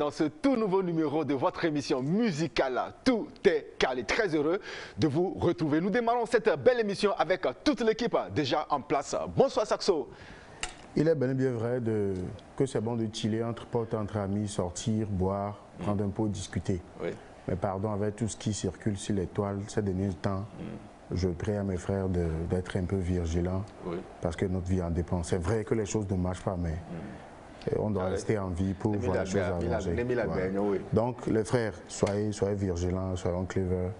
dans ce tout nouveau numéro de votre émission musicale Tout est calé. Très heureux de vous retrouver. Nous démarrons cette belle émission avec toute l'équipe déjà en place. Bonsoir Saxo. Il est bien vrai que c'est bon de chiller entre potes, entre amis, sortir, boire, prendre un pot, discuter. Oui. Mais pardon, avec tout ce qui circule sur les toiles ces derniers temps, je prie à mes frères d'être un peu vigilants parce que notre vie en dépend. C'est vrai que les choses ne marchent pas, mais on doit rester en vie pour voir les choses avancer. Voilà. Donc les frères, soyez vigilants, soyons clever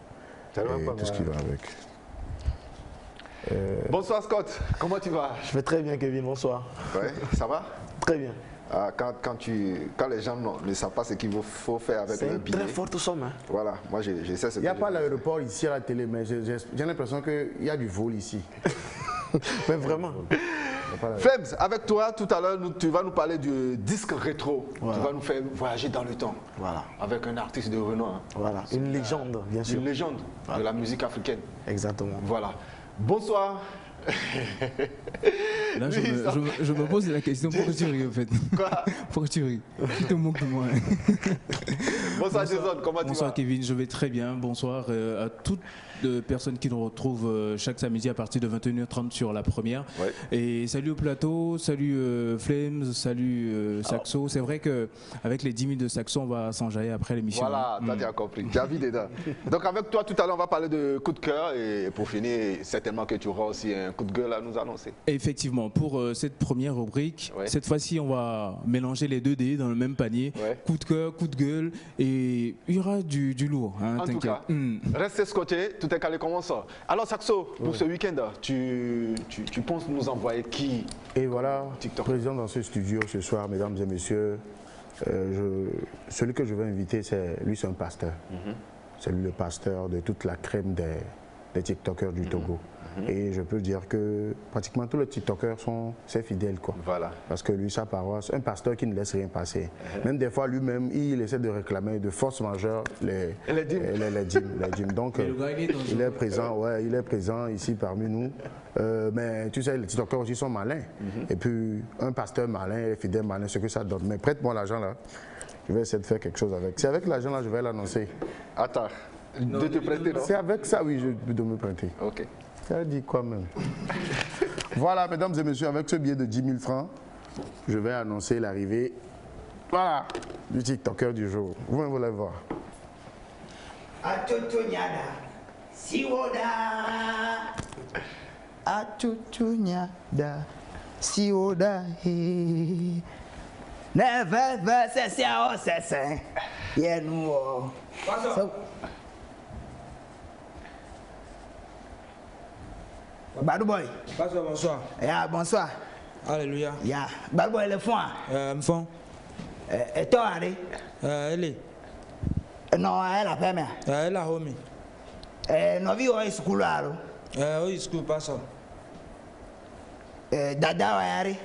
et tout ce qui va avec. Bonsoir Scott, comment tu vas? Je vais très bien Kevin, bonsoir. Ouais, ça va? Très bien. Quand les gens ne savent pas ce qu'il faut faire avec le billet. C'est une très forte somme. Hein. Voilà, moi je sais ce que il n'y a pas l'aéroport ici à la télé, mais j'ai l'impression qu'il y a du vol ici. Mais vraiment. Flems, avec toi, tout à l'heure, tu vas nous parler du disque rétro. Voilà. Tu vas nous faire voyager dans le temps. Voilà. Avec un artiste de renom. Hein. Voilà, une légende, bien sûr. Une légende de la musique africaine. Exactement. Voilà. Bonsoir. Là, je me pose la question, pourquoi tu ris en fait? Quoi? Pourquoi tu ris? Tu te moques de moi. Bonsoir Jason, comment tu vas? Bonsoir Kevin, je vais très bien. Bonsoir à toutes les personnes qui nous retrouvent chaque samedi à partir de 21h30 sur la première. Ouais. Et salut au plateau, salut Flames, salut Saxo. C'est vrai qu'avec les 10 minutes de Saxo, on va s'enjailler après l'émission. Voilà, t'as bien compris. Tu as vu dedans. Donc avec toi, tout à l'heure, on va parler de coup de cœur. Et pour finir, certainement que tu auras aussi un coup de gueule à nous annoncer. Effectivement, pour cette première rubrique, cette fois-ci, on va mélanger les 2 dés dans le même panier. Coup de cœur, coup de gueule, et il y aura du lourd. Hein, en tout cas, restez scotché, tout est calé comme ça. Alors Saxo, pour ce week-end, tu penses nous envoyer qui? Et voilà, TikTok. Présent dans ce studio ce soir, mesdames et messieurs, celui que je vais inviter, c'est un pasteur. C'est lui le pasteur de toute la crème des TikTokers du Togo. Et je peux dire que pratiquement tous les TikTokers sont ses fidèles, quoi. Voilà. Parce que lui, sa paroisse, un pasteur qui ne laisse rien passer. Même des fois, lui-même, il essaie de réclamer de force majeure les dîmes. Donc, il est présent, il est présent ici parmi nous. Mais tu sais, les TikTokers aussi sont malins. Et puis, un pasteur malin, fidèle malin, ce que ça donne. Mais prête-moi l'argent là. Je vais essayer de faire quelque chose avec. C'est avec l'argent là, je vais l'annoncer. Attends, de te prêter, non? C'est avec ça, oui, je dois me prêter. Ok. Ça dit quoi même? Voilà, mesdames et messieurs, avec ce billet de 10 000 francs, je vais annoncer l'arrivée, voilà, du TikToker du jour. Vous voulez voir. Atutunyada, siwoda. Atutunyada, siwoda. Never say, yeah, no. Bad boy. Bonsoir. Yeah, bonsoir. Alléluia. Yeah. Bad boy, le fond. Fond. Et toi, Harry? Elle est. Non, elle a pas, mais. Elle a homie. Non, vi au school, là. Oui, school, pas ça. Dada, Harry?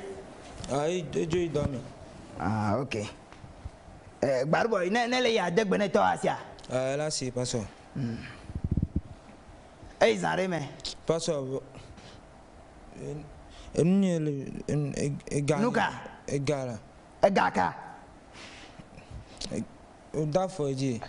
Il dormi. Ah, ok. Bad boy, ne y a deux bonnes toi, Asia. Là, c'est pas ça. Ils arrivent, mais. Pas ça. Nuka. Egala. Egaka. D'affaire dit.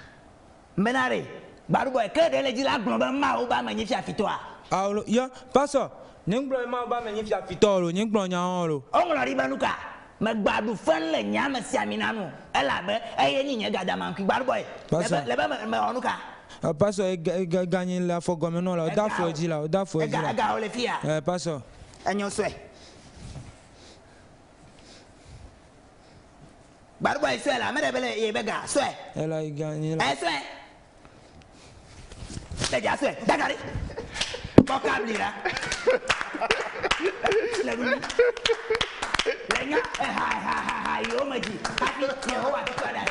Menare. Bad boy, que de l'église la globe, ma ou ba magnifique à toi. Ah, ya, pas ça. N'importe ma ba magnifique à fitolo, n'importe nyalo. On l'a dit, Banuka. Mais Badou fan le nyama siaminano. Elle a ben, elle n'y a gada manque. Bad boy. Le ba me onuka. Pas ça, gagner la fois comme non là. D'affaire dit là, d'affaire dit là. Ega les filles. Pas ça. Agnon souhait. Bad boy souhait là, mais rebelle y bega souhait. Elle a gagné là. Souhait. Les gars souhait. D'accord. Bon câble là. Les gars, yo me dit. Happy, yo wa tu là.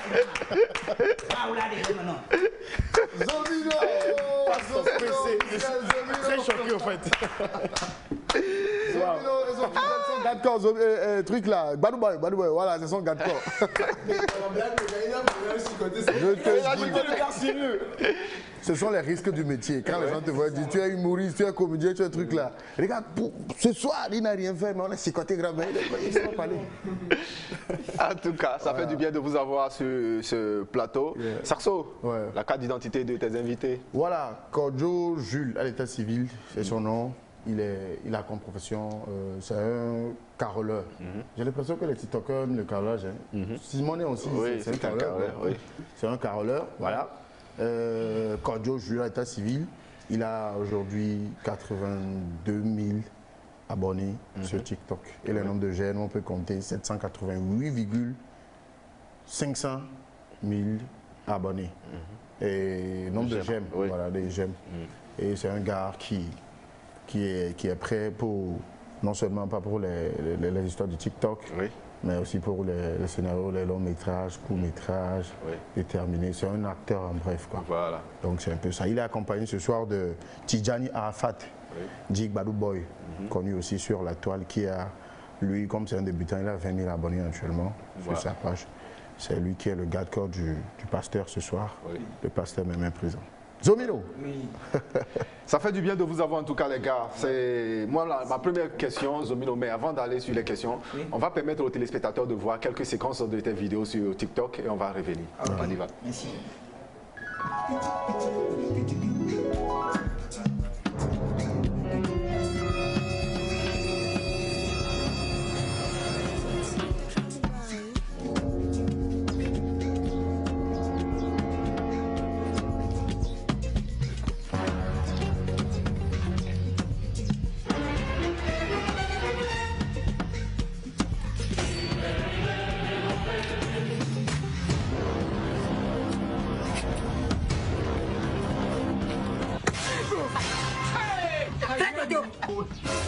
Ah là des non. Zomino, très choqué en fait. son garde-corps, truc là. Badou Boy, voilà, c'est son garde-corps. Je te dis. Ce sont les risques du métier. Quand les gens te voient dire tu es humoriste, tu es comédien, tu es un truc là. Regarde, ce soir, il n'a rien fait, mais on a sicoté grave. Il ne pas parler. En tout cas, ça fait du bien de vous avoir sur ce plateau. Yeah. Saxo, la carte d'identité de tes invités. Voilà, Kodjo Jules, à l'état civil, c'est son nom. Il a comme profession, c'est un caroleur. J'ai l'impression que les TikTokers ne le carolent jamais. Simonet aussi, c'est un caroleur. C'est un caroleur, voilà. Kodjo Jules, à l'état civil, il a aujourd'hui 82 000 abonnés sur TikTok. Et le nombre de j'aime, on peut compter 788,500 000 abonnés. Et nombre de j'aime, voilà, des j'aime. Et c'est un gars qui est prêt pour, non seulement pas pour les histoires de TikTok, mais aussi pour les scénarios, les longs métrages, courts métrages, déterminés. C'est un acteur en bref, quoi. Voilà. Donc c'est un peu ça. Il est accompagné ce soir de Tidjani Arafat, Jig Badou Boy, connu aussi sur la toile, qui a, lui, comme c'est un débutant, il a 20 000 abonnés actuellement sur sa page. C'est lui qui est le garde-corps du pasteur ce soir, le pasteur même présent. Zomino. Ça fait du bien de vous avoir en tout cas les gars. C'est moi ma première question, Zomino, mais avant d'aller sur les questions, on va permettre aux téléspectateurs de voir quelques séquences de tes vidéos sur TikTok et on va revenir. On y va. Merci.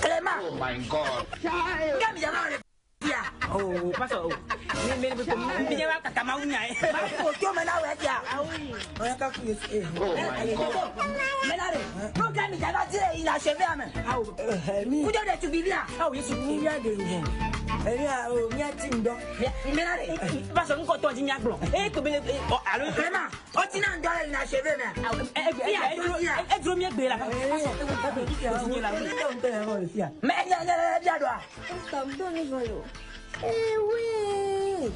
Clément. Oh my God. Oh, pas ça. Mais oui.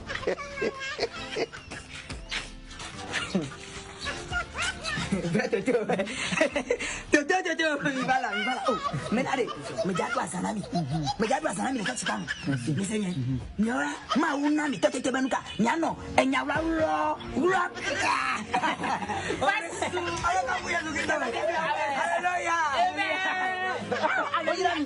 Mais allez, mais j'ai toi sanami. Mais j'ai toi sanami le kachi mais c'est bien. Nyora, ma una mi tete benuka. Nyano, enyawla ro. Ura. Hallelujah.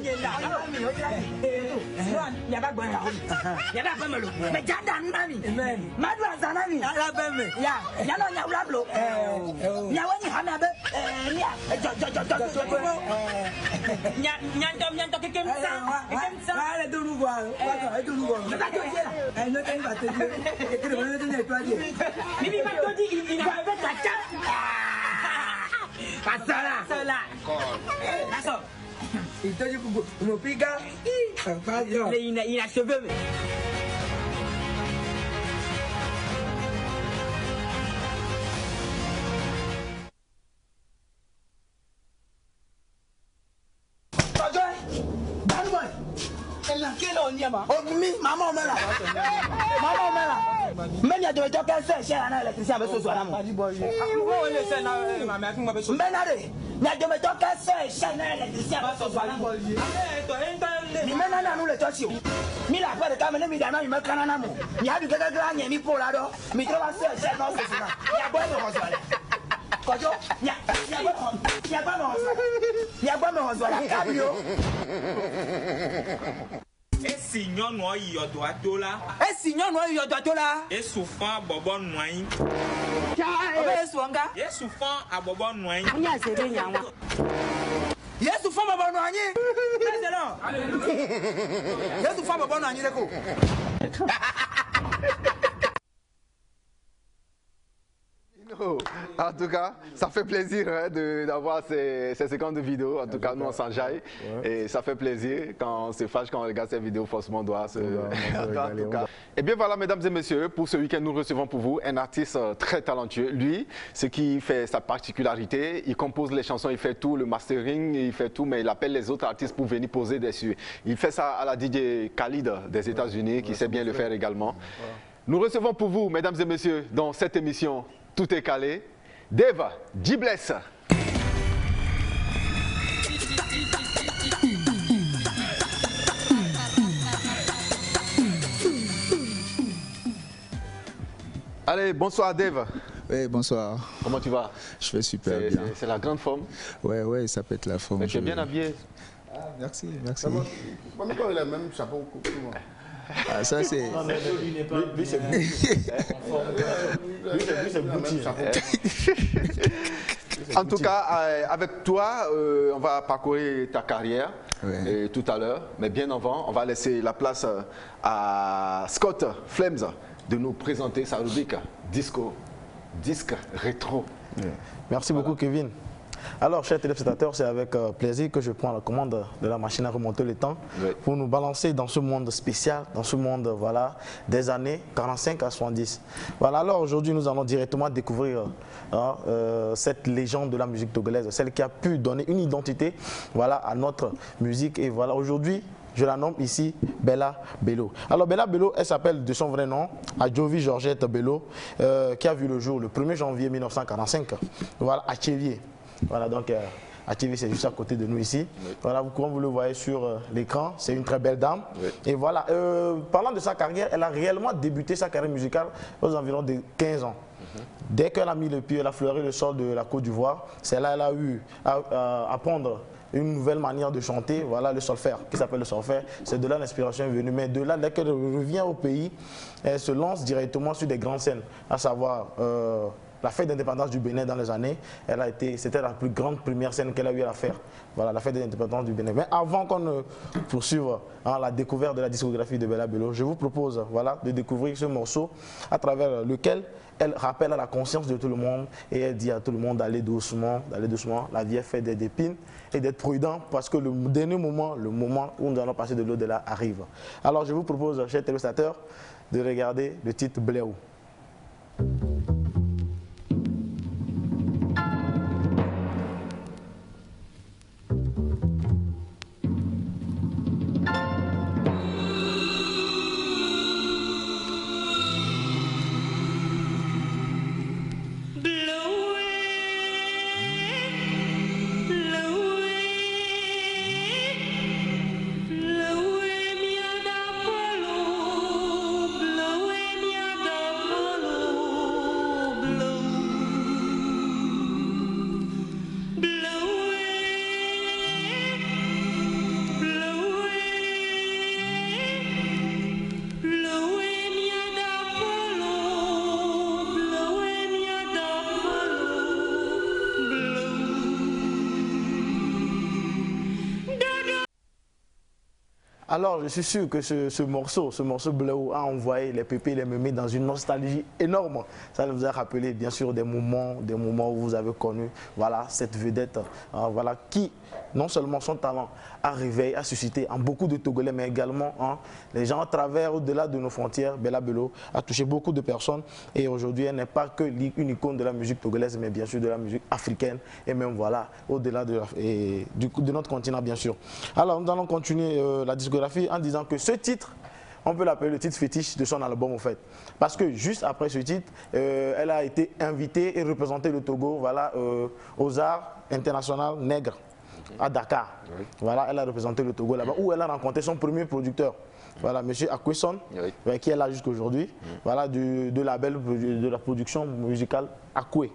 Il te dit que mon piga, il a cheveux. Maman mela. Maman mela. Mais il y a de toquer ça chez un électricien avec ce soir. Mais il y a de me toquer ça chez un électricien avec ce soir. Mais maintenant nous le toquons. Mais la fois de caméra mais il me canne à moi. Il y a du gars grand il pour là donc. Mais il va ça chez non c'est ça. Il y a bon de Kojo, il y a pas mon soir. Esi nyɔnu yi yɔdo ato la. Esi nyɔnu yi yɔdo ato la. Esu fan bɔbɔ nɔ anyi. Obe esu anga. Yesu fan abɔbɔ nɔ anyi. Nya se be nya wa. Yesu fan bɔbɔ nɔ anyi. Yesu fan bɔbɔ nɔ anyi de ko. En tout cas, ça fait plaisir hein, d'avoir ces séquences de vidéos. En tout cas, nous, on s'enjaille. Et ça fait plaisir quand on se fâche, quand on regarde ces vidéos, forcément, on doit se... Et bien voilà, mesdames et messieurs, pour ce week-end, nous recevons pour vous un artiste très talentueux. Lui, ce qui fait sa particularité, il compose les chansons, il fait tout, le mastering, il fait tout, mais il appelle les autres artistes pour venir poser dessus. Il fait ça à la DJ Khalid des États-Unis, qui sait bien le faire également. Nous recevons pour vous, mesdames et messieurs, dans cette émission, Tout est calé, Dave G-Bless. Allez, bonsoir Dave. Oui, bonsoir. Comment tu vas? Je vais super bien. C'est la grande forme. Ouais, ça peut être la forme. Mais tu es bien habillé. Ah, merci, merci. Pourquoi il a le même chapeau que moi? Ah, ça c'est... Lui, c'est Bouti. En tout cas, avec toi, on va parcourir ta carrière tout à l'heure. Mais bien avant, on va laisser la place à Scott Flames de nous présenter sa rubrique disque rétro. Merci beaucoup, Kevin. Alors, chers téléspectateurs, c'est avec plaisir que je prends la commande de la machine à remonter le temps pour nous balancer dans ce monde spécial, dans ce monde des années 45 à 70. Voilà, alors aujourd'hui, nous allons directement découvrir cette légende de la musique togolaise, celle qui a pu donner une identité à notre musique. Et voilà, aujourd'hui, je la nomme ici Bella Bello. Alors Bella Bello, elle s'appelle de son vrai nom Adjovi Georgette Bello, qui a vu le jour le 1er janvier 1945, à Tchévier. Voilà, donc Ativi, c'est juste à côté de nous ici. Voilà, comme vous le voyez sur l'écran, c'est une très belle dame. Et voilà, parlant de sa carrière, elle a réellement débuté sa carrière musicale aux environs de 15 ans. Dès qu'elle a mis le pied, elle a fleuri le sol de la Côte d'Ivoire, c'est là qu'elle a eu à apprendre une nouvelle manière de chanter, voilà, le solfège, qui s'appelle le solfège. C'est de là l'inspiration est venue. Mais de là, dès qu'elle revient au pays, elle se lance directement sur des grandes scènes, à savoir la fête d'indépendance du Bénin dans les années. C'était la plus grande première scène qu'elle a eu à faire. Voilà, la fête d'indépendance du Bénin. Mais avant qu'on ne poursuive la découverte de la discographie de Bella Bello, je vous propose de découvrir ce morceau à travers lequel elle rappelle à la conscience de tout le monde et elle dit à tout le monde d'aller doucement, la vie est faite d'épines et d'être prudent parce que le dernier moment, le moment où nous allons passer de l'au-delà arrive. Alors je vous propose, chers téléspectateurs, de regarder le titre Bléou. Alors, je suis sûr que ce morceau Bléou a envoyé les pépés et les mémés dans une nostalgie énorme. Ça vous a rappelé, bien sûr, des moments où vous avez connu cette vedette qui, non seulement son talent a réveillé, a suscité en beaucoup de Togolais, mais également les gens à travers, au-delà de nos frontières. Bella Bello a touché beaucoup de personnes et aujourd'hui, elle n'est pas que une icône de la musique togolaise, mais bien sûr de la musique africaine et même au-delà de notre continent, bien sûr. Alors, nous allons continuer la discographie en disant que ce titre, on peut l'appeler le titre fétiche de son album au fait. Parce que juste après ce titre, elle a été invitée et représentée le Togo aux Arts internationaux nègres à Dakar. Voilà, elle a représenté le Togo là-bas où elle a rencontré son premier producteur. Voilà, M. Akwesson, qui est là jusqu'aujourd'hui, du label de la production musicale Akwe.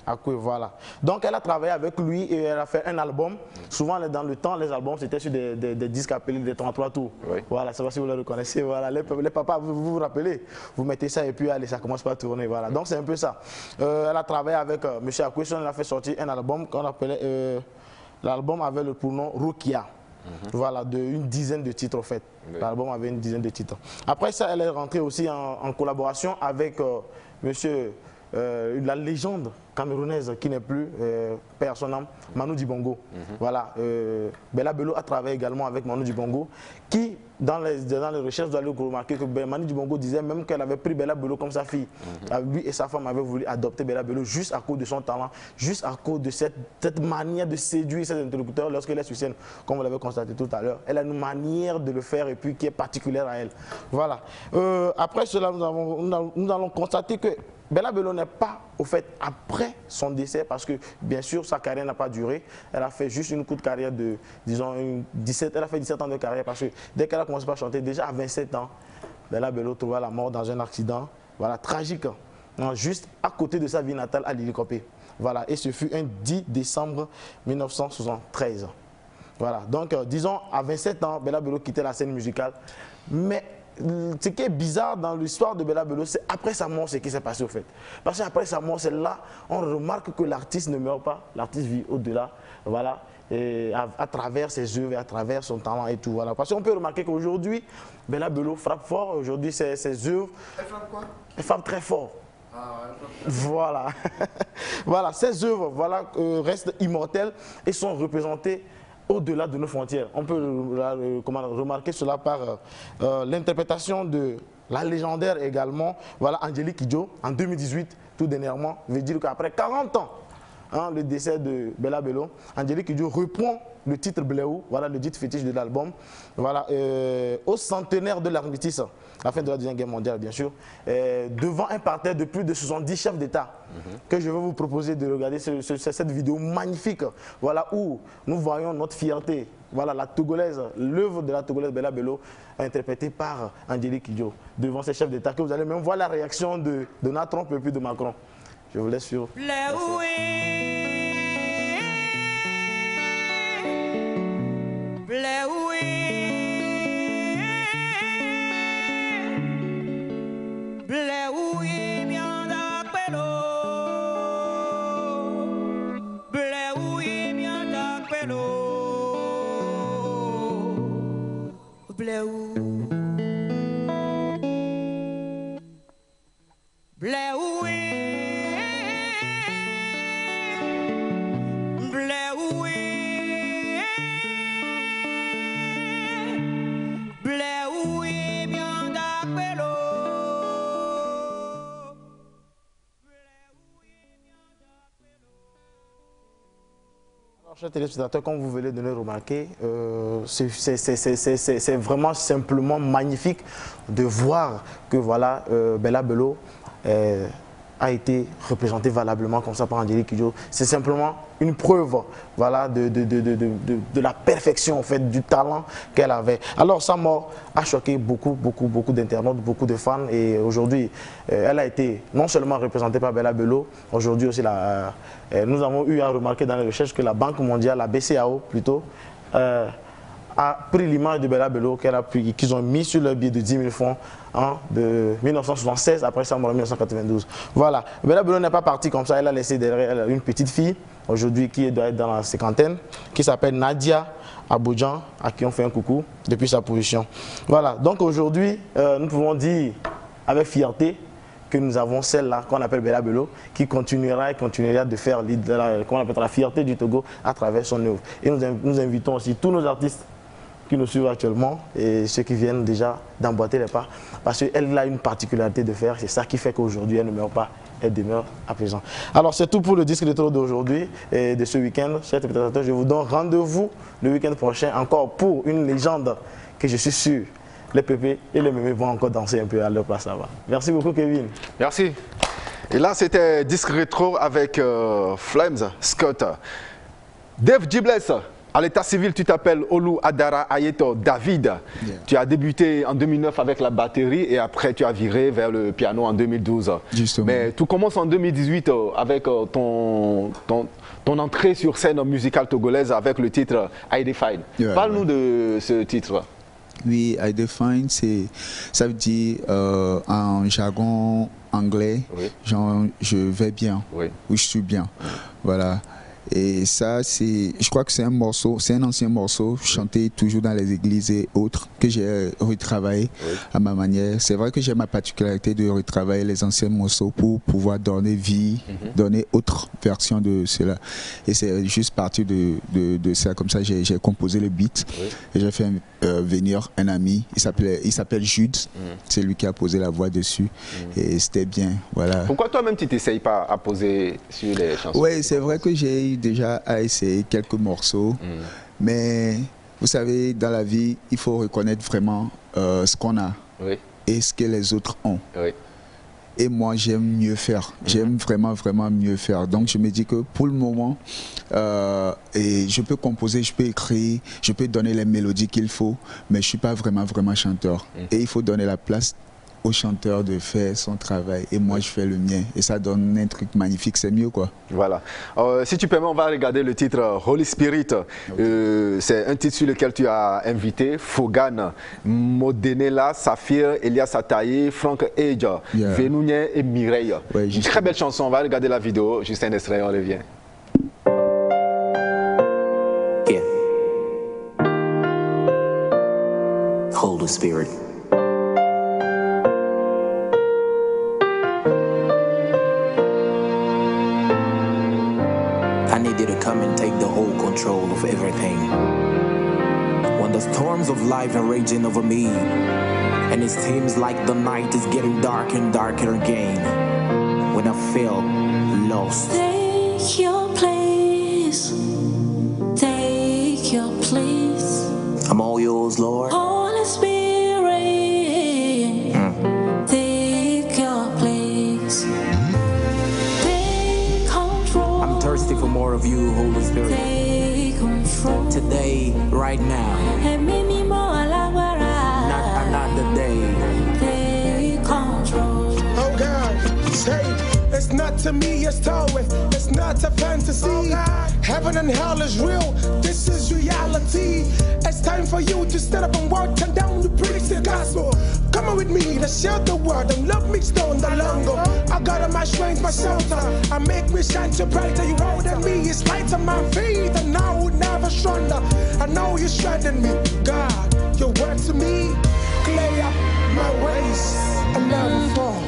Akwe, voilà. Donc elle a travaillé avec lui et elle a fait un album. Souvent dans le temps, les albums c'était sur des disques appelés des 33 tours. Voilà, je ne sais pas si vous le reconnaissez. Voilà, les papas, vous vous rappelez, vous mettez ça et puis allez, ça commence pas à tourner. Voilà, donc c'est un peu ça. Elle a travaillé avec M. Akwesson, elle a fait sortir un album qu'on appelait. L'album avait le pronom Rukia. Voilà, une dizaine de titres en fait. L'album avait une dizaine de titres. Après ça, elle est rentrée aussi en collaboration avec M. la légende camerounaise qui n'est plus, père son âme, Manu Dibongo. Voilà, Bella Bello a travaillé également avec Manu Dibongo, qui, dans les recherches, vous allez remarquer que Manu Dibongo disait même qu'elle avait pris Bella Bello comme sa fille. Lui et sa femme avaient voulu adopter Bella Bello juste à cause de son talent, juste à cause de cette manière de séduire ses interlocuteurs lorsqu'elle est sur scène, comme vous l'avez constaté tout à l'heure. Elle a une manière de le faire et puis qui est particulière à elle. Voilà. Après cela, nous allons constater que Bella Bello n'est pas au fait après son décès parce que bien sûr sa carrière n'a pas duré. Elle a fait juste une courte carrière de, disons, elle a fait 17 ans de carrière parce que dès qu'elle a commencé à chanter, déjà à 27 ans, Bella Bello trouva la mort dans un accident, voilà, tragique, hein, juste à côté de sa ville natale à Lilikopé. Voilà, et ce fut un 10 décembre 1973. Voilà, donc disons à 27 ans, Bella Bello quittait la scène musicale, mais ce qui est bizarre dans l'histoire de Bella Bello, c'est après sa mort, ce qui s'est passé au fait. Parce qu'après sa mort, c'est là, on remarque que l'artiste ne meurt pas, l'artiste vit au-delà, voilà, et à travers ses œuvres, à travers son talent et tout. Voilà. Parce qu'on peut remarquer qu'aujourd'hui, Bella Bello frappe fort, aujourd'hui ses œuvres... Elle frappe quoi? Elle frappe très fort. Voilà. Voilà, ces œuvres voilà, restent immortelles et sont représentées au-delà de nos frontières. On peut remarquer cela par l'interprétation de la légendaire également, voilà, Angélique Kidjo, en 2018, tout dernièrement, veut dire qu'après 40 ans, hein, le décès de Bella Bello, Angélique Kidjo reprend le titre Bléou, voilà le titre fétiche de l'album, voilà, au centenaire de l'armistice, la fin de la Deuxième Guerre mondiale bien sûr, devant un parterre de plus de 70 chefs d'État, que je vais vous proposer de regarder cette vidéo magnifique, voilà, où nous voyons notre fierté, voilà la Togolaise, l'œuvre de la Togolaise Bella Bello, interprétée par Angélique Kidjo, devant ces chefs d'État, que vous allez même voir la réaction de Donald Trump et puis de Macron. Je vous laisse sur... Chers téléspectateurs, comme vous venez de le remarquer, c'est vraiment simplement magnifique de voir que voilà, Bella Bello a été représentée valablement comme ça par Angélique Kidjo. C'est simplement une preuve voilà, de la perfection en fait, du talent qu'elle avait. Alors sa mort a choqué beaucoup d'internautes, beaucoup de fans et aujourd'hui elle a été non seulement représentée par Bella Bello, aujourd'hui aussi nous avons eu à remarquer dans les recherches que la Banque mondiale, la BCAO plutôt, a pris l'image de Bella Bello qu'ils ont mis sur leur billet de 10 000 francs hein, de 1976 après sa mort en 1992. Voilà, Bella Bello n'est pas partie comme ça, elle a laissé derrière elle une petite fille aujourd'hui qui doit être dans la cinquantaine, qui s'appelle Nadia Abodjan, à qui on fait un coucou depuis sa position. Voilà, donc aujourd'hui nous pouvons dire avec fierté que nous avons celle-là qu'on appelle Bella Bello qui continuera de faire la fierté du Togo à travers son œuvre. Et nous invitons aussi tous nos artistes qui nous suivent actuellement et ceux qui viennent déjà d'emboîter les pas parce qu'elle a une particularité de faire, c'est ça qui fait qu'aujourd'hui elle ne meurt pas, elle demeure à présent. Alors c'est tout pour le disque rétro d'aujourd'hui et de ce week-end. Chers téléspectateurs, je vous donne rendez-vous le week-end prochain encore pour une légende que je suis sûr les pépés et les mémés vont encore danser un peu à leur place là-bas. Merci beaucoup Kevin. Merci. Et là c'était disque rétro avec Flames Scott. Dave Gibless. À l'état civil, tu t'appelles Olu Adara Ayeto David. Yeah. Tu as débuté en 2009 avec la batterie et après tu as viré vers le piano en 2012. Justement. Mais tout commence en 2018 avec ton entrée sur scène musicale togolaise avec le titre I Define. Yeah, parle-nous de ce titre. Oui, I Define, ça veut dire en jargon anglais, oui. Genre je vais bien, oui. Ou je suis bien. Voilà. Et ça, je crois que c'est un morceau, c'est un ancien morceau chanté toujours dans les églises et autres que j'ai retravaillé à ma manière. C'est vrai que j'ai ma particularité de retravailler les anciens morceaux pour pouvoir donner vie, donner autre version de cela. Et c'est juste partir de ça, comme ça j'ai composé le beat et j'ai fait venir un ami, il s'appelle Jude, c'est lui qui a posé la voix dessus et c'était bien, voilà. Pourquoi toi-même tu t'essayes pas à poser sur les chansons? Oui, c'est vrai que j'ai eu déjà à essayer quelques morceaux, mais vous savez, dans la vie, il faut reconnaître vraiment ce qu'on a et ce que les autres ont. Et moi, j'aime mieux faire. J'aime vraiment mieux faire. Donc, je me dis que pour le moment, et je peux composer, je peux écrire, je peux donner les mélodies qu'il faut, mais je ne suis pas vraiment chanteur. Et il faut donner la place au chanteur de faire son travail et moi je fais le mien et ça donne un truc magnifique, c'est mieux quoi. Voilà. Si tu permets, on va regarder le titre Holy Spirit. C'est un titre sur lequel tu as invité Fogan, Modenela, Saphir, Elias Ataï, Frank Eja, Vénounien et Mireille. Une très belle chanson, on va regarder la vidéo, juste un extrait, on revient. Holy Spirit. I need you to come and take the whole control of everything. When the storms of life are raging over me, and it seems like the night is getting darker and darker again, when I feel lost. Take your place. Take your place. I'm all yours, Lord. Holy Spirit. Take your place. Take control. I'm thirsty for more of you, Holy Spirit. Take control. Today, right now. Not another day. Take control. Oh God, say it's not to me a story, it's not a fantasy. Oh heaven and hell is real, this is reality. It's time for you to stand up and walk down to preach the gospel. Come on with me to share the word and love me stone the longer. I got on my strength, my shelter. I make me shine so brighter. You hold at me, it's light on my feet, and I would never surrender. I know you're strengthening me, God. Your word to me, clear up my ways and never fall.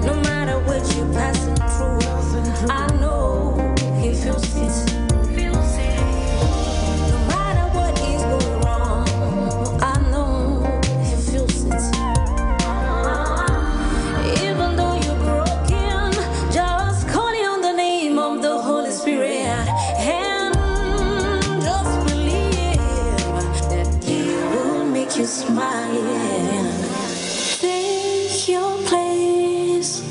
No matter what you're passing through, I know He feels it. No matter what is going wrong, I know He feels it. Even though you're broken, just calling on the name of the Holy Spirit and just believe that He will make you smile. Take your place.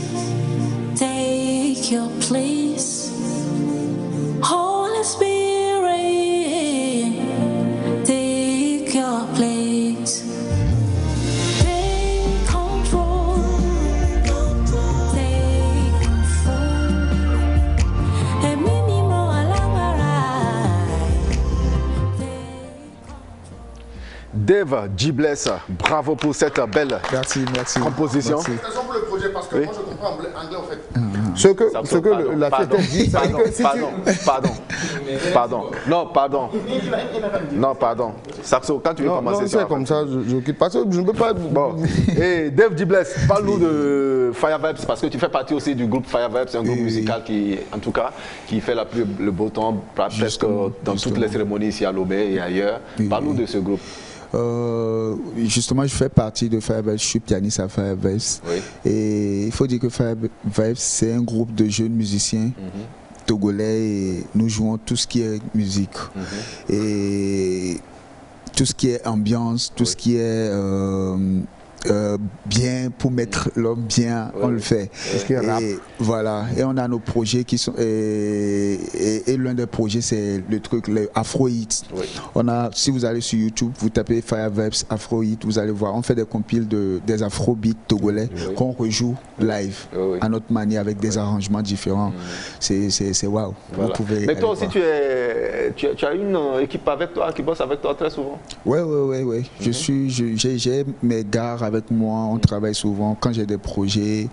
Take your place. Holy Spirit, take your place. Take control. Take control. And me more Dave Gibless, bravo pour cette belle composition. Merci. Pour le projet parce que moi je comprends anglais en fait. Ce que la fête dit, pardon. Saxo, quand tu veux commencer ça. Comme ça, je quitte parce que je ne peux pas. Bon. Et Dave Gibless, parle-nous de Fire Vibes parce que tu fais partie aussi du groupe Fire Vibes, c'est un groupe musical qui, en tout cas, qui fait le beau temps presque dans toutes les cérémonies ici à Lomé et ailleurs. Parle-nous de ce groupe. Justement, je fais partie de Fire Vibes, je suis pianiste à Fire Vibes. Et il faut dire que Fire Vibes, c'est un groupe de jeunes musiciens togolais et nous jouons tout ce qui est musique. Et tout ce qui est ambiance, tout ce qui est bien, pour mettre l'homme bien, on le fait. Et voilà, et on a nos projets qui sont et l'un des projets c'est le truc, les Afro Hits. On a, si vous allez sur YouTube, vous tapez Fire Vibes Afro Hits, vous allez voir, on fait des compiles des Afro beats togolais qu'on rejoue live à notre manière avec des arrangements différents. C'est waouh. Vous pouvez. Mais toi aussi tu as une équipe avec toi qui bosse avec toi très souvent. Ouais. J'ai mes gars avec moi, on travaille souvent. Quand j'ai des projets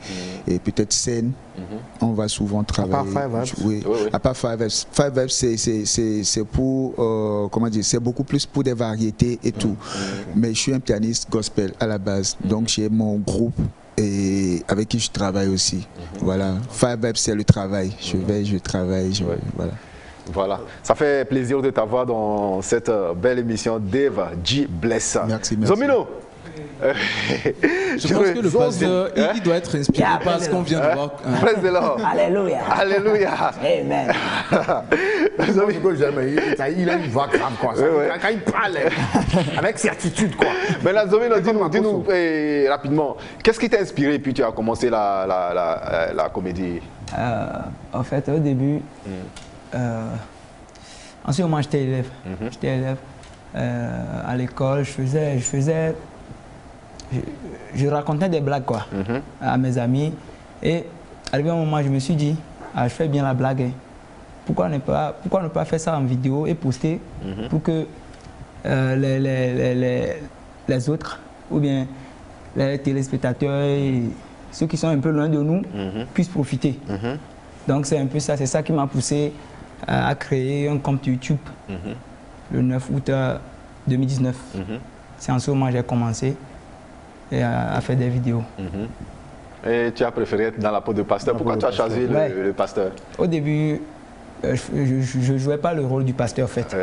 et peut-être scène, on va souvent travailler. À part 5 Vibes. Oui. À part 5 Vibes. 5 Vibes, c'est pour, comment dire, c'est beaucoup plus pour des variétés et tout. Mais je suis un pianiste gospel à la base, donc j'ai mon groupe et avec qui je travaille aussi. Voilà. 5 Vibes, c'est le travail. Je travaille, voilà. Voilà, ça fait plaisir de t'avoir dans cette belle émission d'Eva G. Bless. Merci. Zomino. Je pense que le pasteur, il doit être inspiré par ce qu'on vient de voir. Praise the Lord. Alléluia. Alléluia. Amen. Il a une voix grave, quoi. Quand il parle, avec certitude, quoi. Mais là, Zomino, dis-nous rapidement, qu'est-ce qui t'a inspiré puis tu as commencé la comédie? En fait, au début, en ce moment, j'étais élève. J'étais élève à l'école. Je racontais des blagues quoi, à mes amis. Et arrivé un moment, je me suis dit, je fais bien la blague. Hein. Pourquoi ne pas faire ça en vidéo et poster pour que les autres, ou bien les téléspectateurs et ceux qui sont un peu loin de nous, puissent profiter. Donc c'est un peu ça, c'est ça qui m'a poussé à créer un compte YouTube le 9 août 2019. C'est en ce moment que j'ai commencé à faire des vidéos. Et tu as préféré être dans la peau de pasteur. Pourquoi tu as choisi le pasteur? Au début, je ne jouais pas le rôle du pasteur en fait.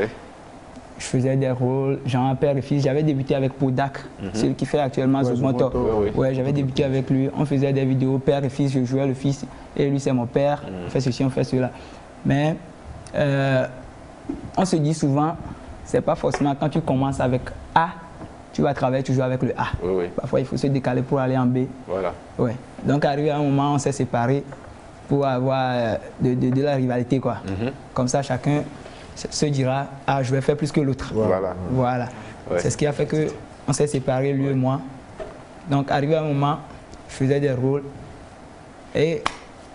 Je faisais des rôles, genre père et fils. J'avais débuté avec Podak, celui qui fait actuellement Zogmoto. Ouais, j'avais débuté avec lui. On faisait des vidéos père et fils. Je jouais le fils et lui c'est mon père. On fait ceci, on fait cela. Mais on se dit souvent, c'est pas forcément quand tu commences avec A, tu vas travailler toujours avec le A. Parfois il faut se décaler pour aller en B. Voilà. Ouais. Donc arrivé à un moment, on s'est séparés pour avoir de la rivalité quoi. Comme ça chacun se dira, je vais faire plus que l'autre. Voilà. C'est ce qui a fait qu'on s'est séparés, lui et moi. Donc, arrivé à un moment, je faisais des rôles. Et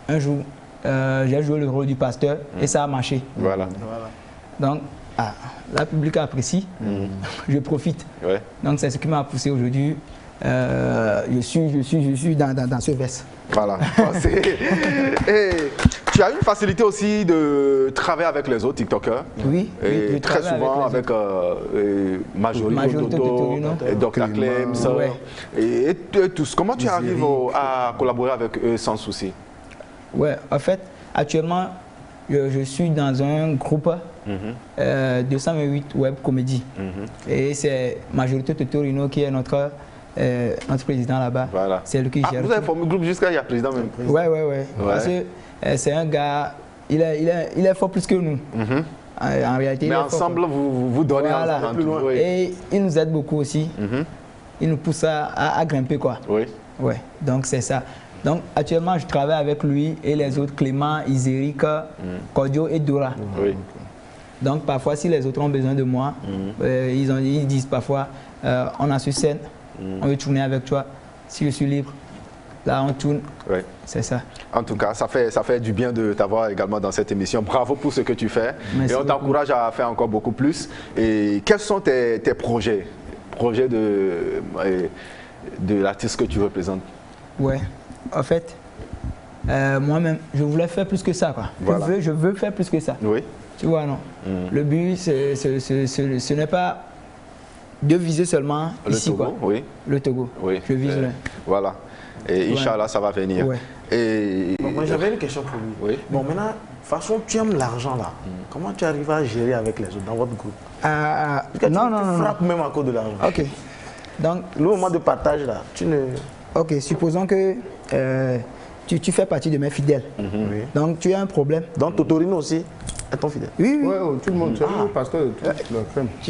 un jour, j'ai joué le rôle du pasteur et ça a marché. Donc, la public apprécie, je profite. Donc, c'est ce qui m'a poussé aujourd'hui. Je suis dans ce verse. Voilà. Et tu as une facilité aussi de travailler avec les autres TikTokers. Oui. Et très souvent avec Majorito Totorino et Dr. Clem. Et tous. Comment tu arrives à collaborer avec eux sans souci? Ouais, en fait, actuellement, je suis dans un groupe 208 Web Comédie. Et c'est Majorito Totorino qui est notre président là-bas. C'est lui qui gère. Vous avez formé le groupe jusqu'à il y a président même. Ouais. Parce que c'est un gars, il est fort plus que nous. En réalité. Mais ensemble, vous donnez plus loin. Et il nous aide beaucoup aussi. Il nous pousse à grimper quoi. Ouais. Donc c'est ça. Donc actuellement, je travaille avec lui et les autres, Clément, Iséric, Cordio et Dora. Donc parfois, si les autres ont besoin de moi, ils disent parfois, on a sur scène. On veut tourner avec toi. Si je suis libre, là on tourne. C'est ça. En tout cas, ça fait du bien de t'avoir également dans cette émission. Bravo pour ce que tu fais. Merci et on t'encourage à faire encore beaucoup plus. Et quels sont tes projets de l'artiste que tu représentes? Ouais, en fait, moi-même, je voulais faire plus que ça. Quoi. Je veux faire plus que ça. Tu vois, non? Le but, ce n'est pas de viser seulement ici, Togo, quoi. Le Togo. Je vise là. Voilà. Et Inch'Allah, ça va venir. Et moi, j'avais une question pour lui. Bon, maintenant, de toute façon, tu aimes l'argent là. Comment tu arrives à gérer avec les autres dans votre groupe? Non. Tu frappes même à cause de l'argent. Ok. Donc, le moment de partage là, tu ne... Ok, supposons que tu fais partie de mes fidèles. Donc, tu as un problème. Donc, Totorino aussi est ton fidèle? Oui. Tout le monde, parce que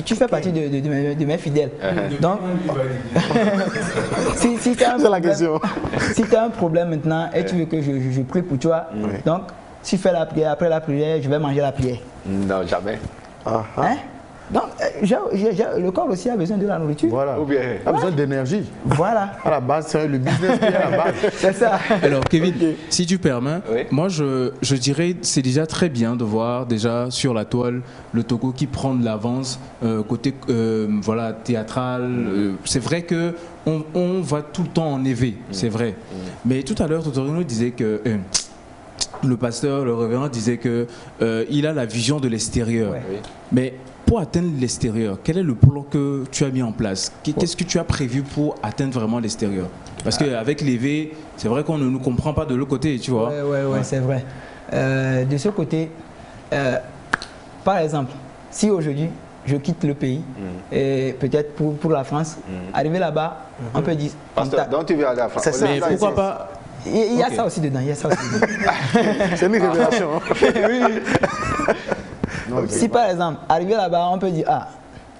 tu fais partie de mes fidèles. Donc, si tu as un problème maintenant et tu veux que je prie pour toi, donc, si tu fais la prière, après la prière, je vais manger la prière. Non, jamais. Donc, le corps aussi a besoin de la nourriture. Voilà. Ou bien, a besoin d'énergie. Voilà. À la base, c'est le business qui est à la base. C'est ça. Alors, Kevin, si tu permets, moi, je dirais c'est déjà très bien de voir déjà sur la toile le Togo qui prend de l'avance côté voilà, théâtral. C'est vrai que on va tout le temps en éveil, c'est vrai. Mais tout à l'heure, Totorino disait que... le pasteur, le révérend disait que il a la vision de l'extérieur. Mais pour atteindre l'extérieur, quel est le plan que tu as mis en place? Qu'est-ce que tu as prévu pour atteindre vraiment l'extérieur? Parce qu'avec l'éveil, c'est vrai qu'on ne nous comprend pas de l'autre côté, tu vois. Oui, c'est vrai. De ce côté, par exemple, si aujourd'hui je quitte le pays, et peut-être pour la France, arriver là-bas, on peut dire... Pasteur, donc tu veux aller à la France? Mais pourquoi pas? Il y a ça aussi dedans, C'est une révélation. Si par exemple, arrivé là-bas, on peut dire,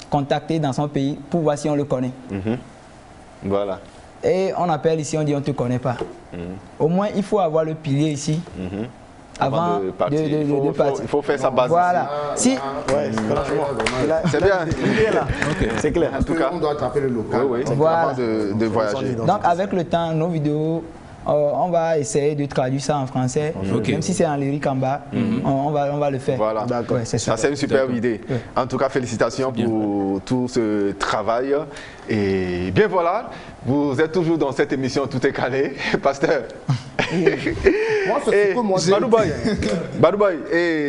contacter dans son pays pour voir si on le connaît. Voilà. Et on appelle ici, on dit on ne te connaît pas. Au moins, il faut avoir le pilier ici. Avant de partir. Il faut faire sa base. Voilà. Ici. C'est bien. C'est clair. En tout cas, on doit attraper le local voilà. Avant de voyager. Donc avec le temps, nos vidéos, on va essayer de traduire ça en français. Même si c'est en lyrique en bas, on va le faire. Voilà. Ouais, c'est une superbe idée. En tout cas, félicitations pour tout ce travail. Et bien voilà, vous êtes toujours dans cette émission Tout est calé, pasteur. Badouboy,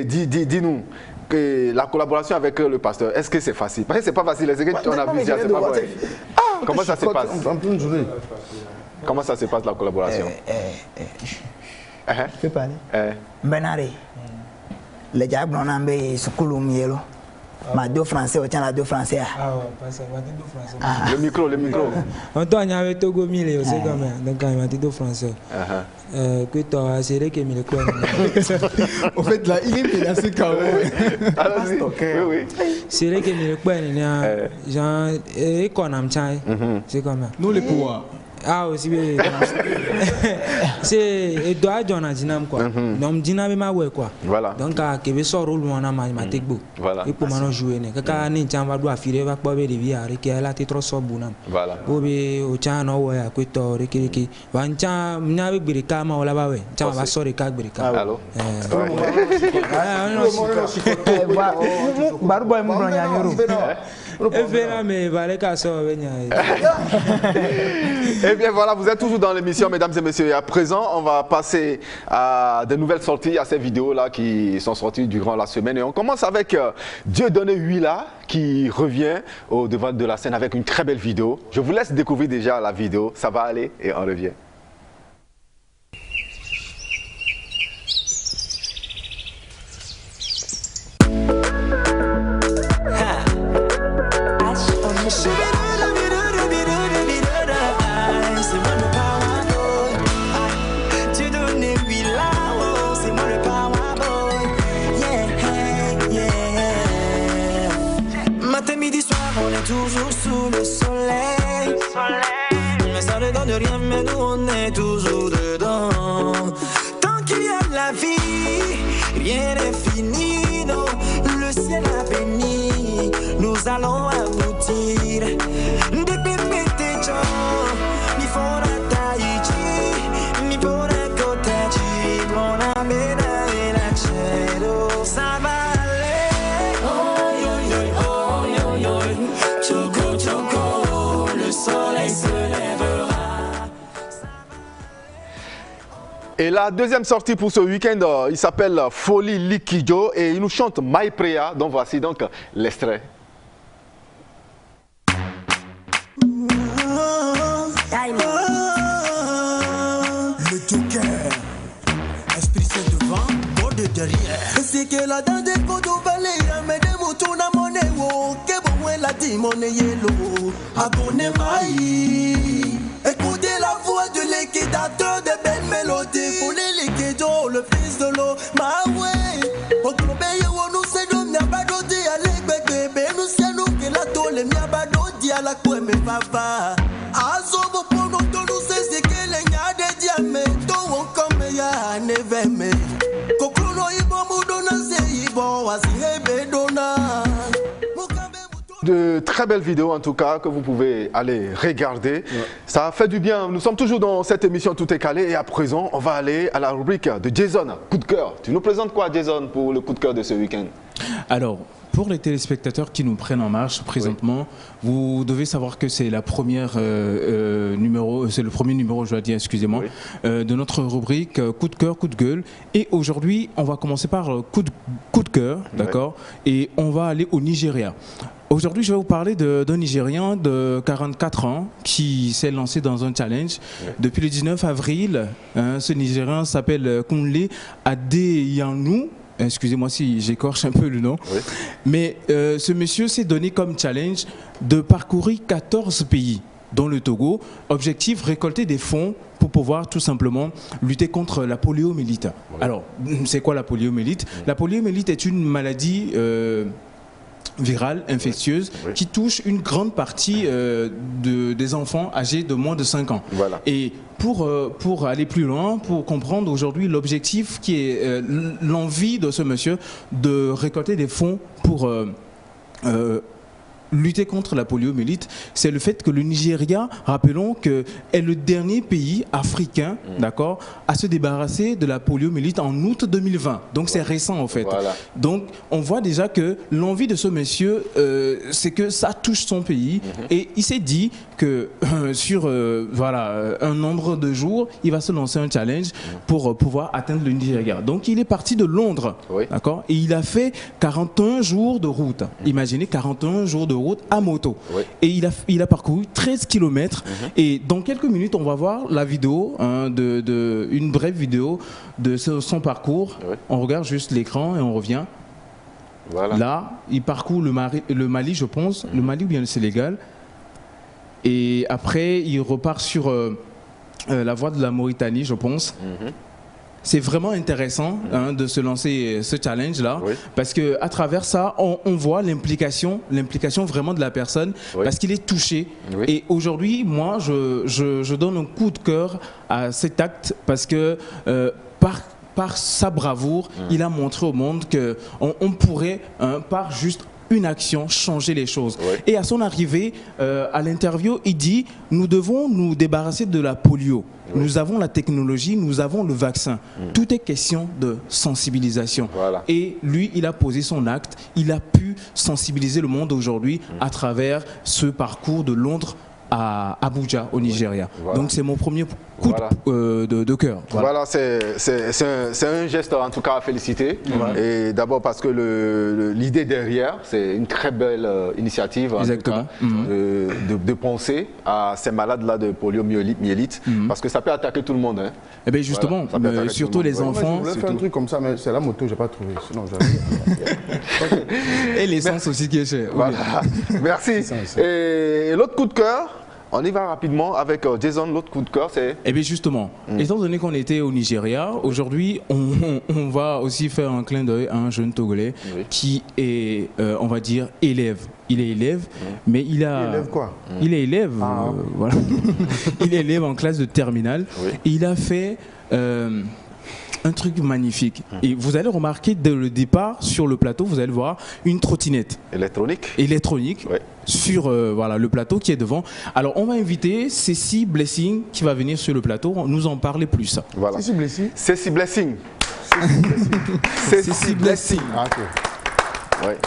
dis-nous que la collaboration avec le pasteur, est-ce que c'est facile? Parce que c'est pas facile, on a vu, c'est pas vrai. Comment ça se passe? Comment ça se passe la collaboration? Je peux parler? Benare, les diables on a un sukulu mielo. Ma deux français, on tient la deux français. Ah ouais, parce que ma deux français. Le micro. On t'a dit avec Togo mille, c'est quand même. Donc ma deux français. Que toi, c'est vrai que mille quoi. En fait là, il est assez chaos. Oui. C'est vrai que mille quoi, genre et qu'on a m'tient. C'est quand même. Nous les pouvoirs. Ah aussi c'est Edouard John Dinam quoi. Donc Dinam ma ouais quoi. Voilà. Donc à que sort rôle on a ma tegbo. Voilà. Et pour maintenant jouer ne kaka ni tamba do afire va pas be de ari que la te trop so bunam. Voilà. Obi o chano ouais à kwito riki wancha mnyabe gbirika ma wala ba we. Chama ba sori ka gbirika. Allô. Baruboy mo bronya nyoro. Eh bien voilà, vous êtes toujours dans l'émission, mesdames et messieurs. Et à présent, on va passer à de nouvelles sorties, à ces vidéos-là qui sont sorties durant la semaine. Et on commence avec Dieudonné Huila qui revient au devant de la scène avec une très belle vidéo. Je vous laisse découvrir déjà la vidéo. Ça va aller et on revient. Toujours sous le soleil. Mais ça ne donne rien, mais nous on est toujours dedans. Tant qu'il y a de la vie, rien n'est fini, non. Le ciel a béni, nous allons aboutir. Depuis petit mi fora Tahiti, mi fora Kotachi, mon amena et la chedo, ça va. Et la deuxième sortie pour ce week-end, il s'appelle Folie Likijo et il nous chante My Prayer. Donc voici donc l'extrait. Le Joker, esprit c'est devant, bord de derrière. C'est que la dame des photos valait, mais des moutons à mon éwo. Que bon, elle a dit mon yellow. Abonnez maï. Écoutez la voix de l'équitateur de belles mélodies. Pour les liquidos, le fils de l'eau, ma ouais. Au club, nous c'est nous, n'a pas d'odi à l'égbé, nous c'est nous qui la tole, n'a pas d'odi à la couenne, mais papa. Azobo pour nous, nous c'est que les gars de diamants, tout on comme ya neveme. Kokolo ibo mudona se ibo, asi hebe dona. de très belles vidéos en tout cas que vous pouvez aller regarder. Ouais. Ça fait du bien. Nous sommes toujours dans cette émission Tout est calé et à présent, on va aller à la rubrique de Jason, coup de cœur. Tu nous présentes quoi, Jason, pour le coup de cœur de ce week-end? Alors, pour les téléspectateurs qui nous prennent en marche présentement, vous devez savoir que c'est la première numéro, c'est le premier numéro, je dois dire, excusez-moi, de notre rubrique coup de cœur, coup de gueule. Et aujourd'hui, on va commencer par coup de cœur, d'accord, et on va aller au Nigeria. Aujourd'hui, je vais vous parler d'un Nigérian de 44 ans qui s'est lancé dans un challenge. Depuis le 19 avril, ce Nigérian s'appelle Kunle Adeyanu. Excusez-moi si j'écorche un peu le nom. Oui. Mais ce monsieur s'est donné comme challenge de parcourir 14 pays, dont le Togo. Objectif, récolter des fonds pour pouvoir tout simplement lutter contre la poliomyélite. Oui. Alors, c'est quoi la poliomyélite? La poliomyélite est une maladie virale, infectieuse, qui touche une grande partie des enfants âgés de moins de 5 ans. Voilà. Et pour aller plus loin, pour comprendre aujourd'hui l'objectif qui est l'envie de ce monsieur de récolter des fonds pour lutter contre la poliomyélite, c'est le fait que le Nigeria, rappelons que est le dernier pays africain, d'accord, à se débarrasser de la poliomyélite en août 2020. Donc c'est récent en fait. Voilà. Donc on voit déjà que l'envie de ce monsieur, c'est que ça touche son pays et il s'est dit que sur voilà, un nombre de jours, il va se lancer un challenge pour pouvoir atteindre le Nigeria. Donc il est parti de Londres, d'accord, et il a fait 41 jours de route. Imaginez 41 jours de route à moto. Et il a parcouru 13 km. Et dans quelques minutes, on va voir la vidéo, une brève vidéo de son parcours. On regarde juste l'écran et on revient. Voilà. Là, il parcourt le Mali, je pense, le Mali ou bien le Sénégal. Et après, il repart sur la voie de la Mauritanie, je pense. C'est vraiment intéressant de se lancer ce challenge-là, parce qu'à travers ça, on voit l'implication vraiment de la personne, parce qu'il est touché. Et aujourd'hui, moi, je donne un coup de cœur à cet acte, parce que par sa bravoure, il a montré au monde qu'on pourrait, par juste une action, changer les choses. Et à son arrivée, à l'interview, il dit « Nous devons nous débarrasser de la polio. Nous avons la technologie, nous avons le vaccin. Tout est question de sensibilisation. » Et lui, il a posé son acte. Il a pu sensibiliser le monde aujourd'hui à travers ce parcours de Londres à Abuja, au Nigeria. Donc c'est mon premier coup de cœur. Voilà, c'est un geste en tout cas à féliciter. Et d'abord parce que l'idée derrière, c'est une très belle initiative en tout cas, de penser à ces malades-là de poliomyélite, parce que ça peut attaquer tout le monde. Hein. Et bien justement, surtout les enfants. Je voulais faire un truc comme ça, mais c'est la moto, je n'ai pas trouvé. Sinon, et l'essence aussi qui est chère. Voilà. Merci. Et l'autre coup de cœur, on y va rapidement avec Jason, l'autre coup de cœur, c'est... Eh bien justement, étant donné qu'on était au Nigeria, aujourd'hui, on va aussi faire un clin d'œil à un jeune Togolais qui est, on va dire, élève. Il est élève, mais il a... Il est élève quoi? Il est élève, voilà. Il est élève en classe de terminale. Et il a fait... un truc magnifique. Et vous allez remarquer dès le départ sur le plateau, vous allez voir une trottinette électronique sur voilà, le plateau qui est devant. Alors on va inviter Cécile Blessing qui va venir sur le plateau nous en parler plus. Voilà. Cécile Blessing. Cécile Blessing. Cécile Blessing. Ah, ok. Ouais.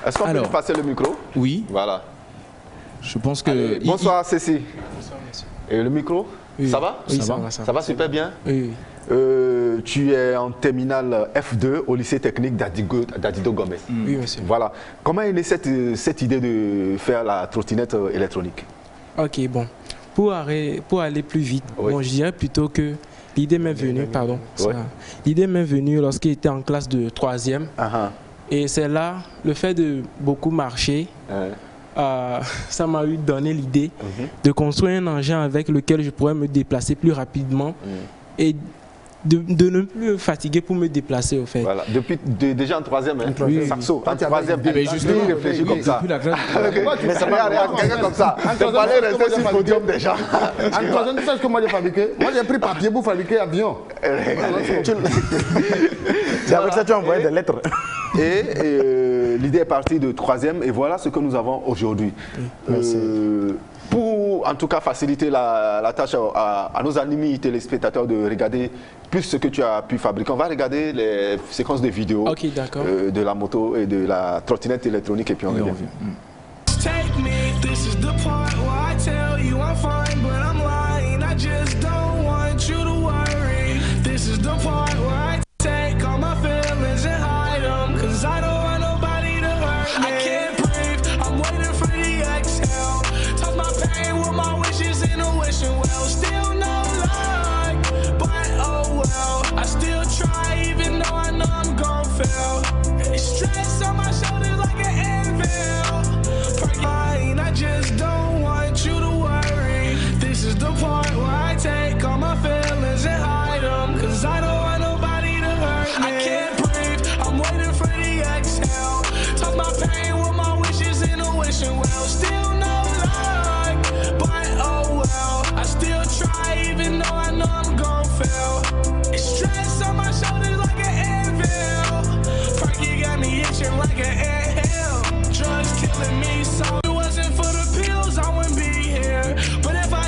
Est-ce qu'on peut lui passer le micro? Oui. Voilà. Je pense que... Allez, bonsoir Cécile. Bonsoir monsieur. Et le micro? Ça va? Oui, ça va super bien? Oui. Tu es en terminale F2 au lycée technique d'Adido Gomez. Oui, monsieur. Voilà. Comment est née cette idée de faire la trottinette électronique? Ok, bon. Pour aller plus vite, bon, je dirais plutôt que l'idée m'est venue, l'idée m'est venue lorsqu'il était en classe de 3e. Et c'est là, le fait de beaucoup marcher, ça m'a donné l'idée de construire un engin avec lequel je pourrais me déplacer plus rapidement et de ne plus me fatiguer pour me déplacer au fait. Voilà. Déjà en 3e, hein. Oui. Saxo, en 3e, il réfléchit comme ça. Mais ça m'a rien, quelqu'un comme ça. Tu fallait rester sur le podium déjà. En 3e, tu sais ce que moi j'ai fabriqué? Moi j'ai pris papier pour fabriquer avion. C'est avec ça que tu as envoyé des lettres. Et l'idée est partie de 3e et voilà ce que nous avons aujourd'hui. Pour en tout cas faciliter la tâche à nos amis téléspectateurs de regarder plus ce que tu as pu fabriquer, on va regarder les séquences de vidéos de la moto et de la trottinette électronique et puis on revient. Take me, this is the part where I tell you I'm fine, but I'm lying. I just don't want you to worry. This is the part where I take all my feelings and hide them, cause I don't want nobody to hurt me. I can't breathe, I'm waiting for the exhale. Toss my pain with my wishes in a wishing well. Still no luck, but oh well. I still try even though I know I'm gon' fail. Stress on my shoulders like an anvil. I just don't want you to worry. This is the part where I take all my feelings and hide them, cause I don't want nobody to hurt me. I can't breathe, I'm waiting for the exhale. Toss my pain with my wishes in a wishing well. Still no luck, but oh well. I still try even though I know I'm gon' fail. It's stress on my shoulders like an anvil. Perky got me itching like an anthill. Drugs killing me so.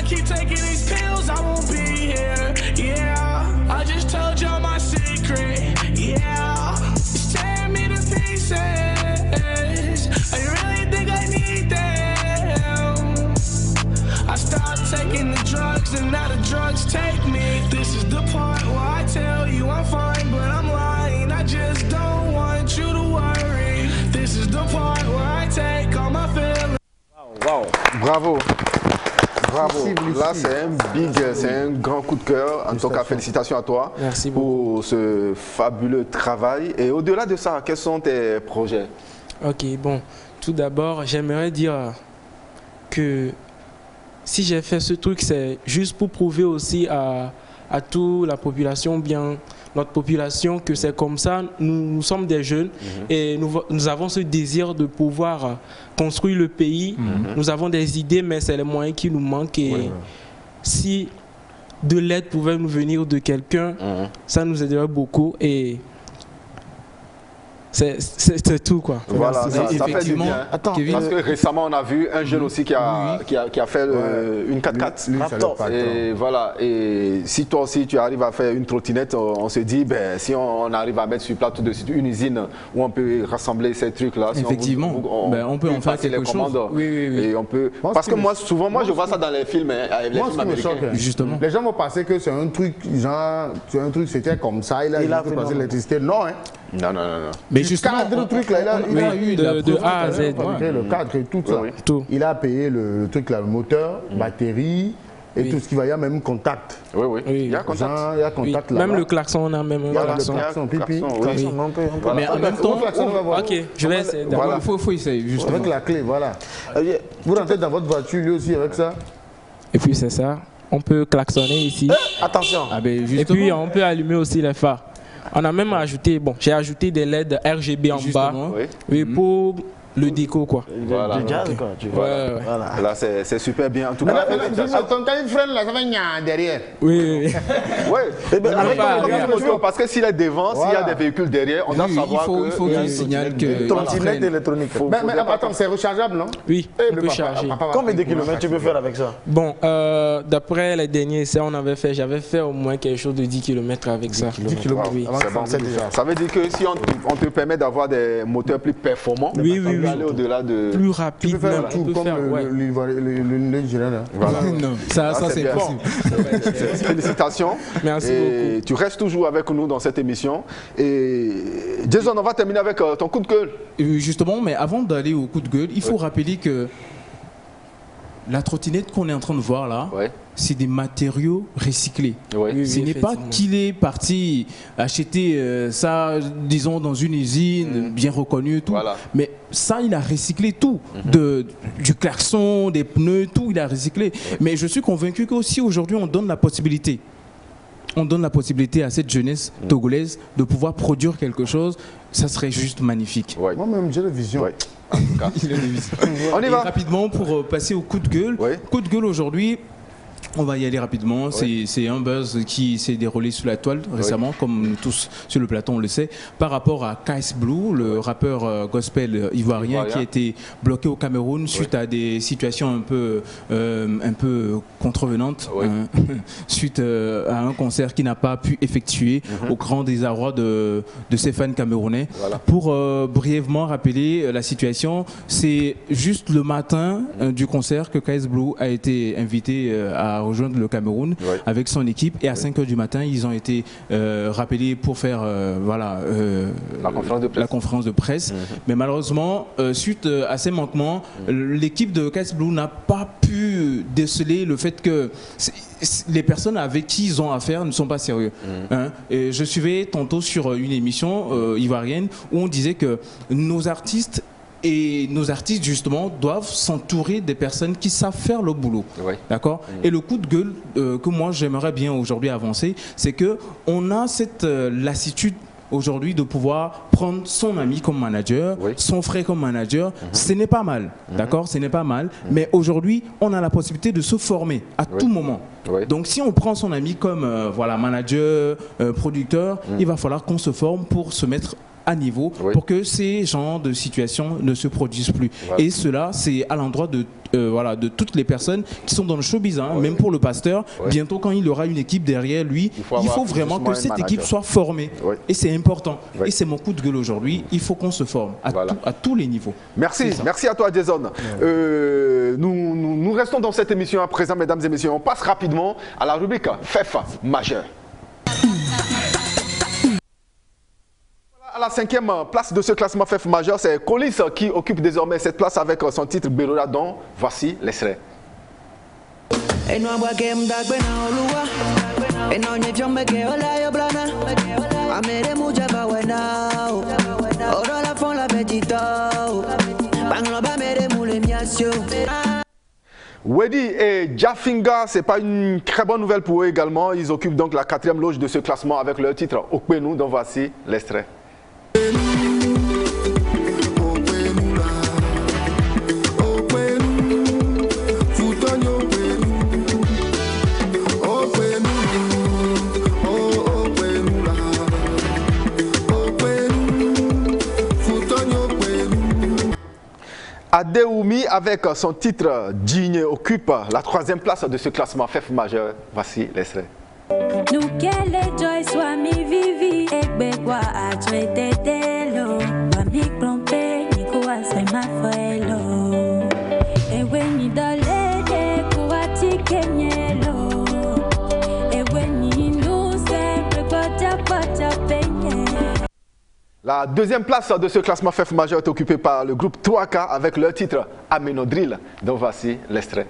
Keep taking these pills, I won't be here. Yeah, I just told y'all my secret. Yeah, it's tearing me to pieces. I really think I need them. I stopped taking the drugs and now the drugs take me. This is the part where I tell you I'm fine, but I'm lying. I just don't want you to worry. This is the part where I take all my feelings. Wow, bravo. Bravo, là c'est un grand coup de cœur. En tout cas, félicitations à toi pour ce fabuleux travail. Et au-delà de ça, quels sont tes projets? Ok, bon, tout d'abord, j'aimerais dire que si j'ai fait ce truc, c'est juste pour prouver aussi à toute la population, bien notre population, que c'est comme ça. Nous sommes des jeunes et nous avons ce désir de pouvoir construire le pays. Nous avons des idées, mais c'est les moyens qui nous manquent. Et si de l'aide pouvait nous venir de quelqu'un, ça nous aiderait beaucoup. Et c'est tout quoi. Voilà, ça fait du bien. Attends, parce que récemment on a vu un jeune aussi qui a fait une 4x4. Et voilà, et si toi aussi tu arrives à faire une trottinette, on se dit ben, si on arrive à mettre sur place tout de suite une usine où on peut rassembler ces trucs là. Si effectivement, on peut en faire quelque chose. Et on peut. Parce que moi souvent je vois ça dans les films, les films américains. Justement. Les gens vont penser que c'est un truc genre, c'était comme ça, il a fait passer l'électricité. Non, hein. Non. Mais justement, le truc là, il a eu de A à Z. Le cadre et tout ça. Il a payé le truc là, le moteur, batterie et tout ce qui va. Il y a même contact. Oui. Il y a contact. Il y a contact là. Même le klaxon, on a même un klaxon. Pipi. Mais en même temps, ok, je vais essayer. Il faut essayer justement. Avec la clé, voilà. Vous rentrez dans votre voiture lui aussi avec ça. Et puis c'est ça. On peut klaxonner ici. Attention. Et puis on peut allumer aussi les phares. On a même ajouté, j'ai ajouté des LED RGB en bas, pour le déco quoi. Voilà. Du jazz quoi. Voilà. Là c'est super bien en tout cas. Ton freine là, ça va gna derrière. Oui. Parce que s'il est devant, s'il y a des véhicules derrière, on doit savoir que il faut qu'il signale que trottinette électronique. Mais attends, c'est rechargeable non? Oui, on peut charger. Combien de kilomètres tu peux faire avec ça? Bon, d'après les derniers essais, j'avais fait au moins quelque chose de 10 km avec ça. 10 km. Oui. Ça veut dire que si on te permet d'avoir des moteurs plus performants, aller au-delà de... Plus rapide. Tu peux faire un tour comme le Nigérian. Voilà. Non, ça c'est possible. Félicitations. Merci beaucoup. Tu restes toujours avec nous dans cette émission. Et Jason, on va terminer avec ton coup de gueule. Justement, mais avant d'aller au coup de gueule, il faut rappeler que la trottinette qu'on est en train de voir là, c'est des matériaux recyclés. Ce n'est pas qu'il est parti acheter ça, disons, dans une usine bien reconnue, tout. Mais ça, il a recyclé tout. Du klaxon, des pneus, tout, il a recyclé. Mais je suis convaincu qu'aussi aujourd'hui, on donne la possibilité. On donne la possibilité à cette jeunesse togolaise de pouvoir produire quelque chose. Ça serait juste magnifique. Moi-même, j'ai la vision. En tout cas. On y va. Et rapidement pour passer au coup de gueule. Coup de gueule aujourd'hui, On va y aller rapidement. C'est un buzz qui s'est déroulé sur la toile récemment, comme nous tous sur le plateau on le sait, par rapport à Kais Blue, le rappeur gospel ivoirien qui a été bloqué au Cameroun suite à des situations un peu contrevenantes, suite à un concert qu'il n'a pas pu effectuer au grand désarroi de ses fans camerounais. Pour brièvement rappeler la situation, c'est juste le matin du concert que Kais Blue a été invité à rejoindre le Cameroun avec son équipe, et à 5 h du matin ils ont été rappelés pour faire la conférence de presse. Mais malheureusement suite à ces manquements, l'équipe de Kais Blue n'a pas pu déceler le fait que les personnes avec qui ils ont affaire ne sont pas sérieux. Et je suivais tantôt sur une émission ivoirienne où on disait que nos artistes justement doivent s'entourer des personnes qui savent faire le boulot. D'accord. Et le coup de gueule que moi j'aimerais bien aujourd'hui avancer, c'est que on a cette lassitude aujourd'hui de pouvoir prendre son ami comme manager, son frère comme manager. Ce n'est pas mal, d'accord, ce n'est pas mal. Mais aujourd'hui, on a la possibilité de se former à tout moment. Donc si on prend son ami comme manager, producteur, il va falloir qu'on se forme pour se mettre à niveau pour que ces genres de situations ne se produisent plus. Et cela, c'est à l'endroit de toutes les personnes qui sont dans le showbiz, même pour le pasteur. Bientôt, quand il aura une équipe derrière lui, il faut vraiment que cette équipe soit formée. Et c'est important. Et c'est mon coup de gueule aujourd'hui. Il faut qu'on se forme à tous les niveaux. Merci. Merci à toi, Jason. Nous restons dans cette émission à présent, mesdames et messieurs. On passe rapidement à la rubrique FEF majeur. À la 5e place de ce classement FEF majeur, c'est Colis qui occupe désormais cette place avec son titre Berola, dont voici l'extrait. Wedi et Jafinga, c'est pas une très bonne nouvelle pour eux également. Ils occupent donc la 4e loge de ce classement avec leur titre Okpenou, dont voici l'extrait. Adeoumi avec son titre Digne occupe la 3e place de ce classement FEF majeur. Voici l'extrait. La 2e place de ce classement FEF majeur est occupée par le groupe 3K avec leur titre Amenodrill, dont voici l'extrait.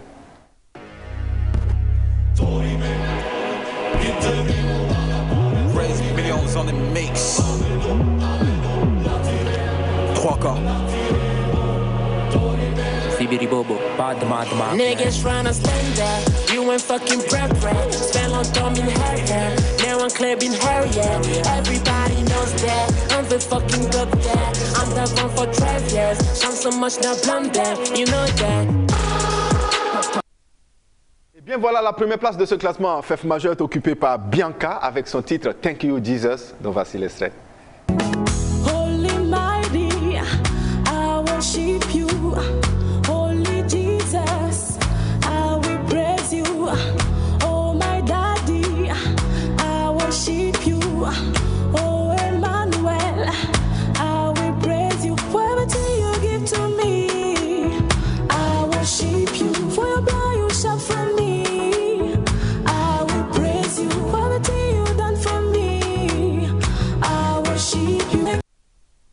Niggas tryna stand there, you ain't fucking rap. Spell on Tom in hair, now I'm clapping her, yeah. Everybody knows that, I'm the fucking good dad. I'm the one for 12 years, shout so much now blunder, you know that. Et bien voilà, la première place de ce classement FEF majeur est occupée par Bianca avec son titre Thank You Jesus, dont voici l'extrait. Holy mighty, I worship you.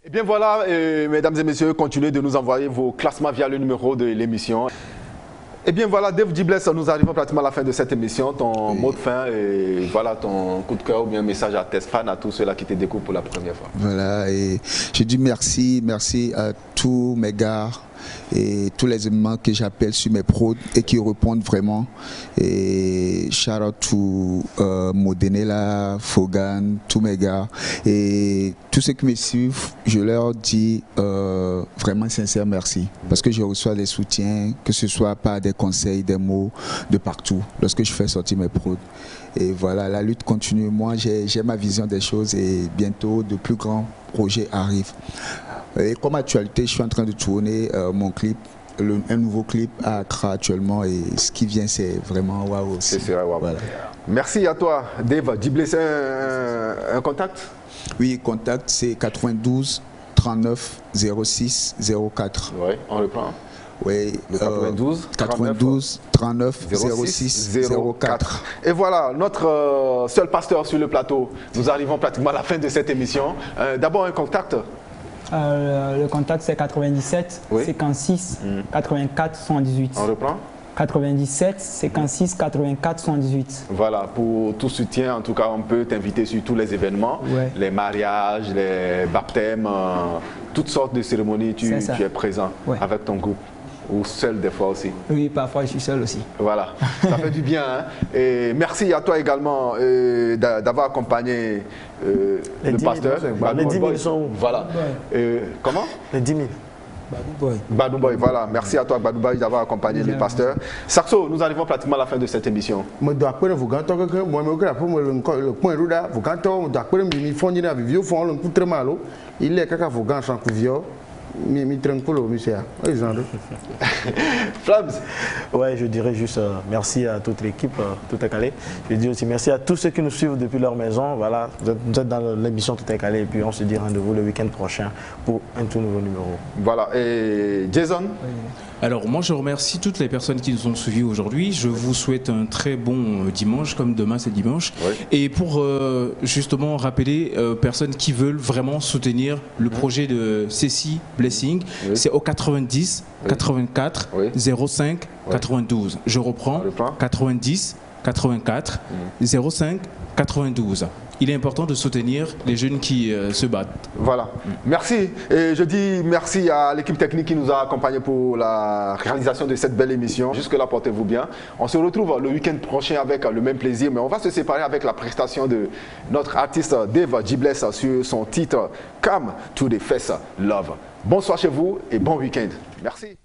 Et bien voilà, mesdames et messieurs, continuez de nous envoyer vos classements via le numéro de l'émission. Et bien voilà, Dave Dibless, nous arrivons pratiquement à la fin de cette émission. Ton mot de fin et voilà ton coup de cœur ou bien message à tes fans, à tous ceux-là qui te découvrent pour la première fois. Voilà, et je dis merci à tous mes gars et tous les éléments que j'appelle sur mes prods et qui répondent vraiment. Et shout out to Modenela, Fogan, tous mes gars et tous ceux qui me suivent, je leur dis vraiment sincère merci. Parce que je reçois des soutiens, que ce soit par des conseils, des mots, de partout, lorsque je fais sortir mes prods. Et voilà, la lutte continue. Moi, j'ai ma vision des choses et bientôt de plus grands projets arrivent. Et comme actualité, je suis en train de tourner mon clip, un nouveau clip à Accra actuellement, et ce qui vient, c'est vraiment waouh aussi. C'est waouh. Voilà. Merci à toi, Dave. Djiblé, c'est un contact? Oui, contact, c'est 92 39 06 04. Oui, on reprend. Oui, 92 39 06 04. Et voilà, notre seul pasteur sur le plateau. Nous arrivons pratiquement à la fin de cette émission. D'abord, un contact. Le contact, c'est 97 56 84 78. On reprend? 97 56 84 78. Voilà, pour tout soutien, en tout cas, on peut t'inviter sur tous les événements, les mariages, les baptêmes, toutes sortes de cérémonies, tu es présent avec ton groupe. Ou seul des fois aussi? Oui, parfois je suis seul aussi. Voilà, ça fait du bien. Hein? Et merci à toi également d'avoir accompagné le pasteur. Les 10 000 sont où? Voilà. Comment? Les 10 000. Badou Boy, voilà. Merci à toi, Badou Boy, d'avoir accompagné le pasteur. Saxo, nous arrivons pratiquement à la fin de cette émission. Flams. Ouais, je dirais juste merci à toute l'équipe, Tout est calé. Je dis aussi merci à tous ceux qui nous suivent depuis leur maison. Voilà, vous êtes dans l'émission Tout est calé et puis on se dit rendez-vous le week-end prochain pour un tout nouveau numéro. Voilà, et Jason? Alors moi je remercie toutes les personnes qui nous ont suivis aujourd'hui. Je vous souhaite un très bon dimanche, comme demain c'est dimanche. Et pour justement rappeler personnes qui veulent vraiment soutenir le projet de Ceci Blessing, c'est au 90 84 05 92. Je reprends, 90 84 05 92. Il est important de soutenir les jeunes qui se battent. Voilà. Merci. Et je dis merci à l'équipe technique qui nous a accompagnés pour la réalisation de cette belle émission. Jusque-là, portez-vous bien. On se retrouve le week-end prochain avec le même plaisir, mais on va se séparer avec la prestation de notre artiste Dave Djiblé sur son titre Come to the Face Love. Bonsoir chez vous et bon week-end. Merci.